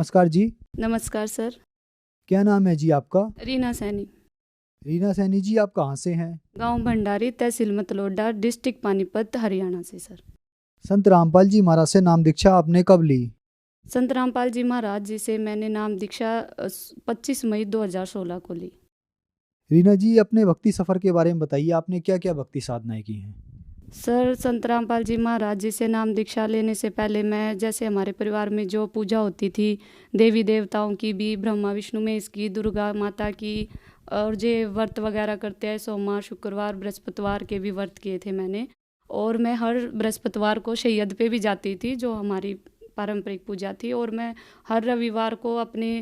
नमस्कार जी। नमस्कार सर। क्या नाम है जी आपका? रीना सैनी। रीना सैनी जी, आप कहाँ से हैं? गांव भंडारी, तहसील मतलोडा, डिस्ट्रिक्ट पानीपत, हरियाणा से सर। संत रामपाल जी महाराज से नाम दीक्षा आपने कब ली? संत रामपाल जी महाराज जी से मैंने नाम दीक्षा 25 मई 2016 को ली। रीना जी, अपने भक्ति सफर के बारे में बताइए, आपने क्या क्या भक्ति साधनाएं की हैं? सर, संत रामपाल जी महाराज जी से नाम दीक्षा लेने से पहले मैं, जैसे हमारे परिवार में जो पूजा होती थी देवी देवताओं की भी, ब्रह्मा विष्णु महेश की, दुर्गा माता की, और जो व्रत वगैरह करते हैं सोमवार शुक्रवार बृहस्पतिवार के भी व्रत किए थे मैंने। और मैं हर बृहस्पतिवार को शैयद पे भी जाती थी, जो हमारी पारंपरिक पूजा थी। और मैं हर रविवार को अपने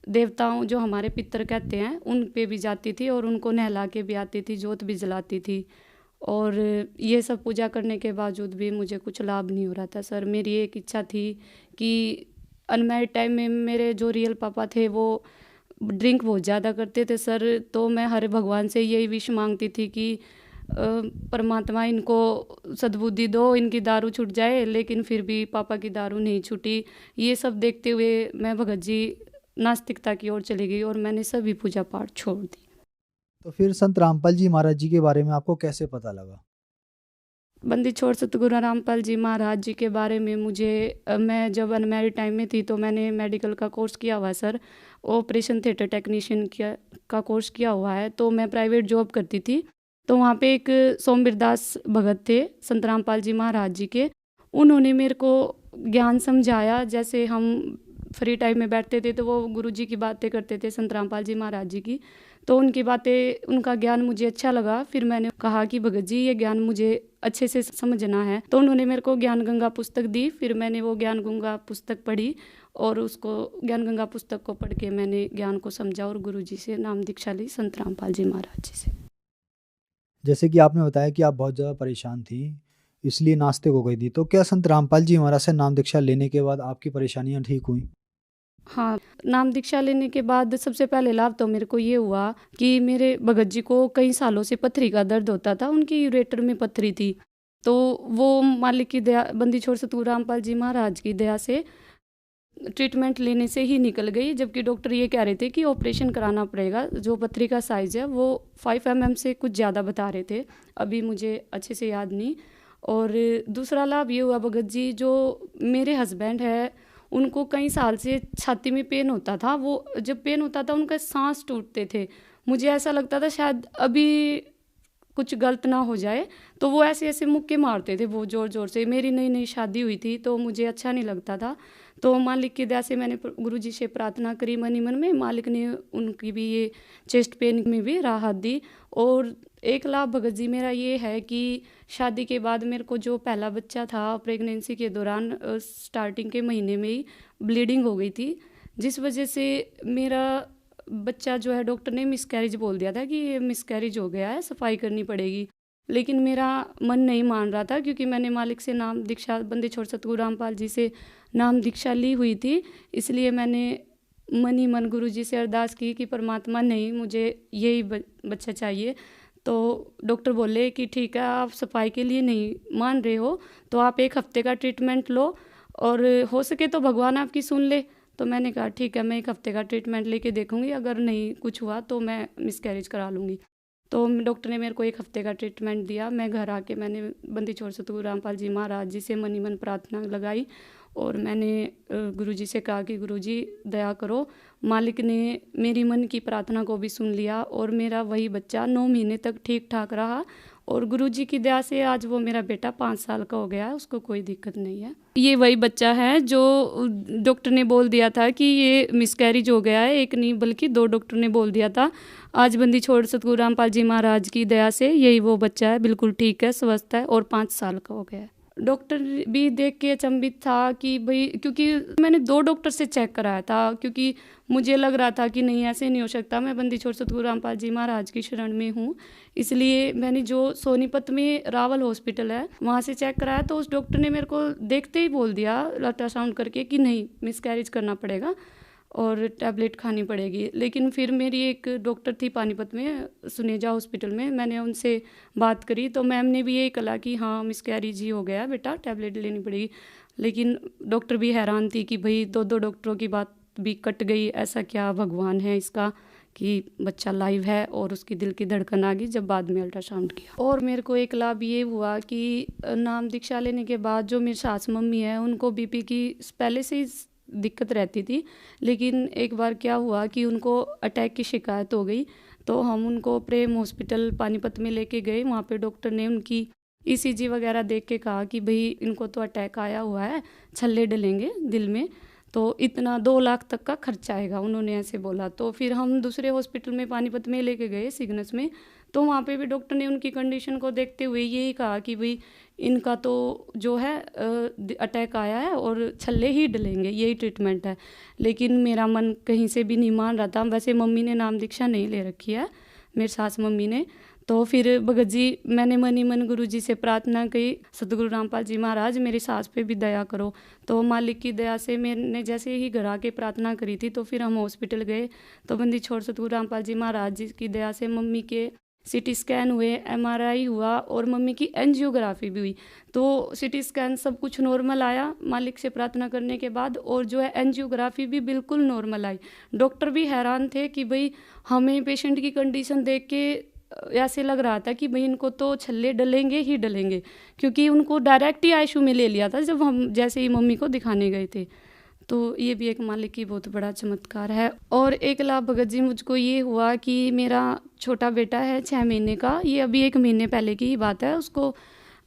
देवताओं, जो हमारे पितर कहते हैं, उन पे भी जाती थी और उनको नहला के भी आती थी, जोत भी जलाती थी। और ये सब पूजा करने के बावजूद भी मुझे कुछ लाभ नहीं हो रहा था सर। मेरी एक इच्छा थी कि अनमैरिड टाइम में मेरे जो रियल पापा थे वो ड्रिंक बहुत ज़्यादा करते थे सर। तो मैं हर भगवान से यही विश मांगती थी कि परमात्मा इनको सद्बुद्धि दो, इनकी दारू छूट जाए। लेकिन फिर भी पापा की दारू नहीं छूटी। ये सब देखते हुए मैं भगत जी नास्तिकता की ओर चली गई और मैंने सभी पूजा पाठ छोड़ दी। तो फिर संत रामपाल जी महाराज जी के बारे में आपको कैसे पता लगा? बंदी छोड़ सतगुरु रामपाल जी महाराज जी के बारे में मुझे मैं जब अनमैरिड टाइम में थी तो मैंने मेडिकल का कोर्स किया हुआ है सर। ऑपरेशन थिएटर टेक्नीशियन का कोर्स किया हुआ है। तो मैं प्राइवेट जॉब करती थी। तो वहाँ पे एक सोमवीर दास भगत थे संत रामपाल जी महाराज जी के। उन्होंने मेरे को ज्ञान समझाया। जैसे हम फ्री टाइम में बैठते थे तो वो गुरु जी की बातें करते थे, संत रामपाल जी महाराज जी की। तो उनकी बातें, उनका ज्ञान मुझे अच्छा लगा। फिर मैंने कहा कि भगत जी ये ज्ञान मुझे अच्छे से समझना है। तो उन्होंने मेरे को ज्ञान गंगा पुस्तक दी। फिर मैंने वो ज्ञान गंगा पुस्तक पढ़ी और उसको ज्ञान गंगा पुस्तक को पढ़ के मैंने ज्ञान को समझा और गुरु जी से नाम दीक्षा ली, संत रामपाल जी महाराज जी से। जैसे कि आपने बताया कि आप बहुत ज़्यादा परेशान थी, इसलिए नास्तिक हो गई थी, तो क्या संत रामपाल जी महाराज से नाम दीक्षा लेने के बाद आपकी परेशानियां ठीक हुई? हाँ, नाम दीक्षा लेने के बाद सबसे पहले लाभ तो मेरे को ये हुआ कि मेरे भगत जी को कई सालों से पथरी का दर्द होता था। उनकी यूरेटर में पथरी थी। तो वो मालिक की दया, बंदी छोड़ सतगुरु रामपाल जी महाराज की दया से ट्रीटमेंट लेने से ही निकल गई। जबकि डॉक्टर ये कह रहे थे कि ऑपरेशन कराना पड़ेगा। जो पथरी का साइज़ है वो 5 mm से कुछ ज़्यादा बता रहे थे। अभी मुझे अच्छे से याद नहीं। और दूसरा लाभ ये हुआ, भगत जी जो मेरे हस्बैंड है, उनको कई साल से छाती में पेन होता था। वो जब पेन होता था उनका सांस टूटते थे। मुझे ऐसा लगता था शायद अभी कुछ गलत ना हो जाए। तो वो ऐसे ऐसे मुक्के मारते थे वो ज़ोर ज़ोर से। मेरी नई नई शादी हुई थी तो मुझे अच्छा नहीं लगता था। तो मालिक की दया से मैंने गुरु जी से प्रार्थना करी मन ही मन में। मालिक ने उनकी भी ये चेस्ट पेन में भी राहत दी। और एक लाभ भगत जी मेरा ये है कि शादी के बाद मेरे को जो पहला बच्चा था, प्रेगनेंसी के दौरान स्टार्टिंग के महीने में ही ब्लीडिंग हो गई थी। जिस वजह से मेरा बच्चा जो है, डॉक्टर ने मिसकैरेज बोल दिया था कि ये मिसकैरेज हो गया है, सफाई करनी पड़ेगी। लेकिन मेरा मन नहीं मान रहा था क्योंकि मैंने मालिक से नाम दीक्षा, बंदी छोड़ सतगुरु रामपाल जी से नाम दीक्षा ली हुई थी। इसलिए मैंने मन ही मन गुरु जी से अरदास की कि परमात्मा नहीं, मुझे यही बच्चा चाहिए। तो डॉक्टर बोले कि ठीक है, आप सफाई के लिए नहीं मान रहे हो तो आप 1 हफ्ते का ट्रीटमेंट लो और हो सके तो भगवान आपकी सुन ले। तो मैंने कहा ठीक है, मैं 1 हफ्ते का ट्रीटमेंट लेके देखूंगी, अगर नहीं कुछ हुआ तो मैं मिसकैरेज करा लूँगी। तो डॉक्टर ने मेरे को 1 हफ्ते का ट्रीटमेंट दिया। मैं घर आके मैंने बंदी छोड़ सतगुरु रामपाल जी महाराज जी से मन ही मन प्रार्थना लगाई और मैंने गुरु जी से कहा कि गुरु जी दया करो। मालिक ने मेरी मन की प्रार्थना को भी सुन लिया और मेरा वही बच्चा 9 महीने तक ठीक ठाक रहा। और गुरु जी की दया से आज वो मेरा बेटा 5 साल का हो गया है, उसको कोई दिक्कत नहीं है। ये वही बच्चा है जो डॉक्टर ने बोल दिया था कि ये मिसकैरेज हो गया है। एक नहीं बल्कि 2 डॉक्टर ने बोल दिया था। आज बंदी छोड़ सतगुरु रामपाल जी महाराज की दया से यही वो बच्चा है, बिल्कुल ठीक है, स्वस्थ है और 5 साल का हो गया है। डॉक्टर भी देख के अचंभित था कि भाई, क्योंकि मैंने 2 डॉक्टर से चेक कराया था, क्योंकि मुझे लग रहा था कि नहीं ऐसे नहीं हो सकता, मैं बंदी छोड़ सतगुरु रामपाल जी महाराज की शरण में हूँ। इसलिए मैंने जो सोनीपत में रावल हॉस्पिटल है वहाँ से चेक कराया। तो उस डॉक्टर ने मेरे को देखते ही बोल दिया अल्ट्रासाउंड करके कि नहीं, मिसकैरेज करना पड़ेगा और टैबलेट खानी पड़ेगी। लेकिन फिर मेरी एक डॉक्टर थी पानीपत में, सुनेजा हॉस्पिटल में, मैंने उनसे बात करी तो मैम ने भी यही कहा कि हाँ मिसकैरेज ही हो गया बेटा, टैबलेट लेनी पड़ेगी। लेकिन डॉक्टर भी हैरान थी कि भाई 2 डॉक्टरों की बात भी कट गई, ऐसा क्या भगवान है इसका कि बच्चा लाइव है, और उसकी दिल की धड़कन आ गई जब बाद में अल्ट्रासाउंड किया। और मेरे को एक लाभ ये हुआ कि नाम दीक्षा लेने के बाद जो मेरी सास मम्मी है उनको बीपी की पहले से ही दिक्कत रहती थी, लेकिन एक बार क्या हुआ कि उनको अटैक की शिकायत हो गई, तो हम उनको प्रेम हॉस्पिटल पानीपत में लेके गए। वहाँ पे डॉक्टर ने उनकी ईसीजी वगैरह देख के कहा कि भाई इनको तो अटैक आया हुआ है, छल्ले डलेंगे दिल में, तो इतना 2 लाख तक का खर्चा आएगा, उन्होंने ऐसे बोला। तो फिर हम दूसरे हॉस्पिटल में पानीपत में लेके गए सिग्नस में, तो वहाँ पे भी डॉक्टर ने उनकी कंडीशन को देखते हुए यही कहा कि भाई इनका तो जो है अटैक आया है और छल्ले ही डलेंगे, यही ट्रीटमेंट है। लेकिन मेरा मन कहीं से भी नहीं मान रहा था। वैसे मम्मी ने नाम दीक्षा नहीं ले रखी है, मेरी सास मम्मी ने। तो फिर भगत जी मैंने मनी मन गुरु जी से प्रार्थना की, सतगुरु रामपाल जी महाराज मेरी सास पे भी दया करो। तो मालिक की दया से मैंने जैसे ही घर आके प्रार्थना करी थी, तो फिर हम हॉस्पिटल गए। तो बंदी छोड़ सतगुरु रामपाल जी महाराज जी की दया से मम्मी के सीटी स्कैन हुए, एमआरआई हुआ और मम्मी की एंजियोग्राफी भी हुई। तो सीटी स्कैन सब कुछ नॉर्मल आया मालिक से प्रार्थना करने के बाद, और जो है एंजियोग्राफी भी बिल्कुल नॉर्मल आई। डॉक्टर भी हैरान थे कि भाई हमें पेशेंट की कंडीशन देख के ऐसे लग रहा था कि भाई इनको तो छल्ले डलेंगे ही डलेंगे, क्योंकि उनको डायरेक्ट ही आईसीयू में ले लिया था जब हम जैसे ही मम्मी को दिखाने गए थे। तो ये भी एक मालिक की बहुत बड़ा चमत्कार है। और एक लाभ भगत जी मुझको ये हुआ कि मेरा छोटा बेटा है 6 महीने का, ये अभी 1 महीने पहले की ही बात है, उसको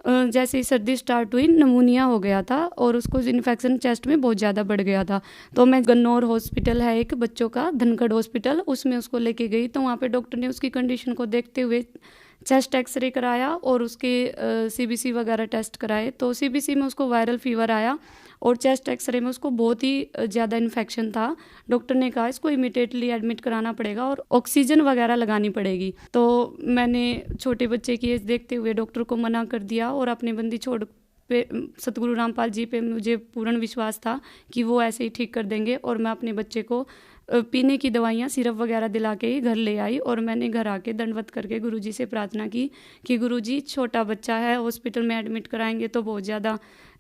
जैसे ही सर्दी स्टार्ट हुई नमूनिया हो गया था और उसको इन्फेक्शन चेस्ट में बहुत ज़्यादा बढ़ गया था। तो मैं गन्नौर हॉस्पिटल है एक बच्चों का, धनखड़ हॉस्पिटल, उसमें उसको लेके गई। तो वहाँ पे डॉक्टर ने उसकी कंडीशन को देखते हुए चेस्ट एक्सरे कराया और उसके सीबीसी वगैरह टेस्ट कराए। तो सीबीसी में उसको वायरल फीवर आया और चेस्ट एक्सरे में उसको बहुत ही ज़्यादा इन्फेक्शन था। डॉक्टर ने कहा इसको इमीडिएटली एडमिट कराना पड़ेगा और ऑक्सीजन वगैरह लगानी पड़ेगी। तो मैंने छोटे बच्चे की एज देखते हुए डॉक्टर को मना कर दिया और अपने बंदी छोड़ पे सतगुरु रामपाल जी पे मुझे पूर्ण विश्वास था कि वो ऐसे ही ठीक कर देंगे। और मैं अपने बच्चे को पीने की दवाइयाँ सिरप वगैरह दिला के ही घर ले आई और मैंने घर आके दंडवत करके गुरुजी से प्रार्थना की कि गुरुजी छोटा बच्चा है, हॉस्पिटल में एडमिट कराएंगे तो बहुत ज़्यादा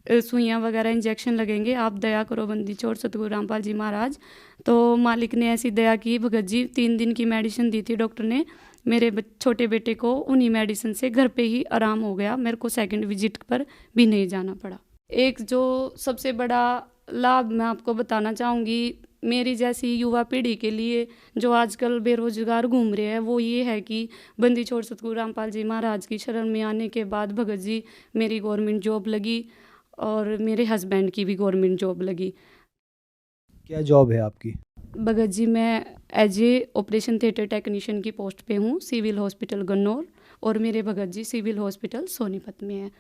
सुइयाँ वगैरह इंजेक्शन लगेंगे, आप दया करो बंदी छोड़ सतगुरु रामपाल जी महाराज। तो मालिक ने ऐसी दया की भगत जी, 3 दिन की मेडिसिन दी थी डॉक्टर ने, मेरे छोटे बेटे को उन्हीं मेडिसिन से घर पे ही आराम हो गया, मेरे को सेकंड विजिट पर भी नहीं जाना पड़ा। एक जो सबसे बड़ा लाभ मैं आपको बताना चाहूँगी मेरी जैसी युवा पीढ़ी के लिए जो आजकल बेरोजगार घूम रहे हैं, वो ये है कि बंदी छोड़ सतगुरु रामपाल जी महाराज की शरण में आने के बाद भगत जी मेरी गवर्नमेंट जॉब लगी और मेरे हस्बैंड की भी गवर्नमेंट जॉब लगी। क्या जॉब है आपकी? भगत जी मैं as a operation theatre technician की पोस्ट पे हूँ, सिविल हॉस्पिटल गन्नौर, और मेरे भगत जी सिविल हॉस्पिटल सोनीपत में है,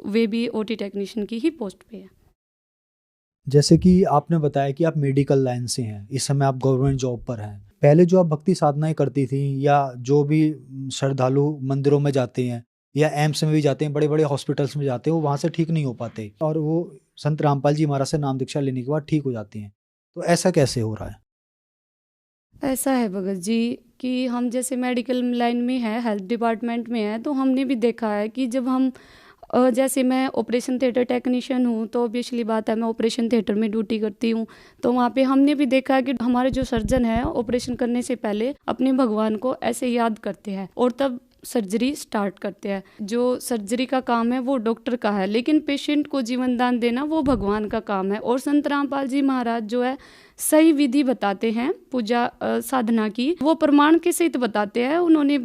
वे भी ओटी टेक्नीशियन की ही पोस्ट पे है। जैसे कि आपने बताया कि आप मेडिकल लाइन से हैं, इस समय आप गवर्नमेंट जॉब पर हैं। पहले जो आप भक्ति साधनाएं करती थी या जो भी श्रद्धालु मंदिरों में जाते हैं या एम्स में भी जाते हैं, बड़े बड़े हॉस्पिटल्स में जाते हैं, वो वहाँ से ठीक नहीं हो पाते और वो संत रामपाल जी महाराज से नाम दीक्षा लेने के बाद ठीक हो जाती हैं। तो ऐसा कैसे हो रहा है? ऐसा है भगत जी कि हम जैसे मेडिकल लाइन में है, हेल्थ डिपार्टमेंट में है, तो हमने भी देखा है कि जब हम जैसे मैं ऑपरेशन थिएटर टेक्नीशियन हूँ तो ऑब्वियसली बात है मैं ऑपरेशन थिएटर में ड्यूटी करती हूँ। तो वहाँ पे हमने भी देखा है कि हमारे जो सर्जन है ऑपरेशन करने से पहले अपने भगवान को ऐसे याद करते हैं और तब सर्जरी स्टार्ट करते हैं। जो सर्जरी का काम है वो डॉक्टर का है, लेकिन पेशेंट को जीवन दान देना वो भगवान का काम है। और संत रामपाल जी महाराज जो है सही विधि बताते हैं पूजा साधना की, वो प्रमाण के सहित बताते हैं। उन्होंने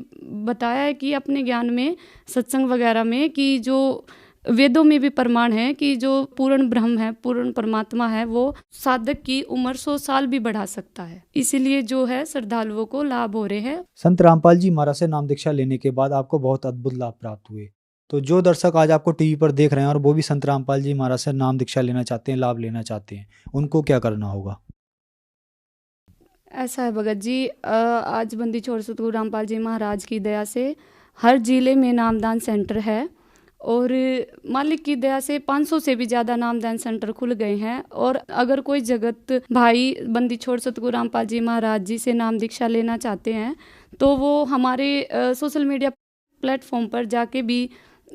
बताया है कि अपने ज्ञान में सत्संग वगैरह में कि जो वेदों में भी प्रमाण है कि जो पूर्ण ब्रह्म है, पूर्ण परमात्मा है, वो साधक की उम्र 100 साल भी बढ़ा सकता है। इसीलिए जो है श्रद्धालुओं को लाभ हो रहे हैं। संत रामपाल जी महाराज से नाम दीक्षा लेने के बाद आपको बहुत अद्भुत लाभ प्राप्त हुए। तो जो दर्शक आज आपको टीवी पर देख रहे हैं और वो भी संत रामपाल जी महाराज से नाम दीक्षा लेना चाहते हैं, लाभ लेना चाहते हैं, उनको क्या करना होगा? ऐसा है भगत जी, आज बंदी छोड़ सतगुरु रामपाल जी महाराज की दया से हर जिले में नामदान सेंटर है और मालिक की दया से 500 से भी ज़्यादा नामदान सेंटर खुल गए हैं। और अगर कोई जगत भाई बंदी छोड़ सतगुरु रामपाल जी महाराज जी से नाम दीक्षा लेना चाहते हैं तो वो हमारे सोशल मीडिया प्लेटफॉर्म पर जाके भी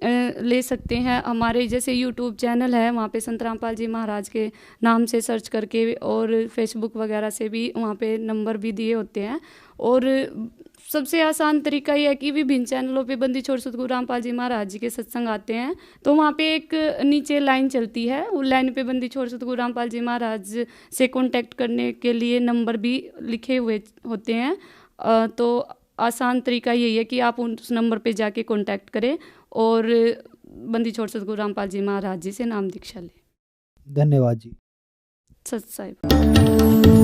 ले सकते हैं। हमारे जैसे यूट्यूब चैनल है, वहाँ पे संत रामपाल जी महाराज के नाम से सर्च करके, और फेसबुक वगैरह से भी वहाँ पे नंबर भी दिए होते हैं। और सबसे आसान तरीका ये है कि विभिन्न चैनलों पे बंदी छोड़ सतगुरु रामपाल जी महाराज जी के सत्संग आते हैं, तो वहाँ पे एक नीचे लाइन चलती है, उस लाइन पे बंदी छोड़ सतगुरु रामपाल जी महाराज से कांटेक्ट करने के लिए नंबर भी लिखे हुए होते हैं। तो आसान तरीका यही है कि आप उस नंबर पे जाके कांटेक्ट करें और बंदी छोड़ सतगुरु रामपाल जी महाराज जी से नाम दीक्षा लें। धन्यवाद जी। सत साहिब।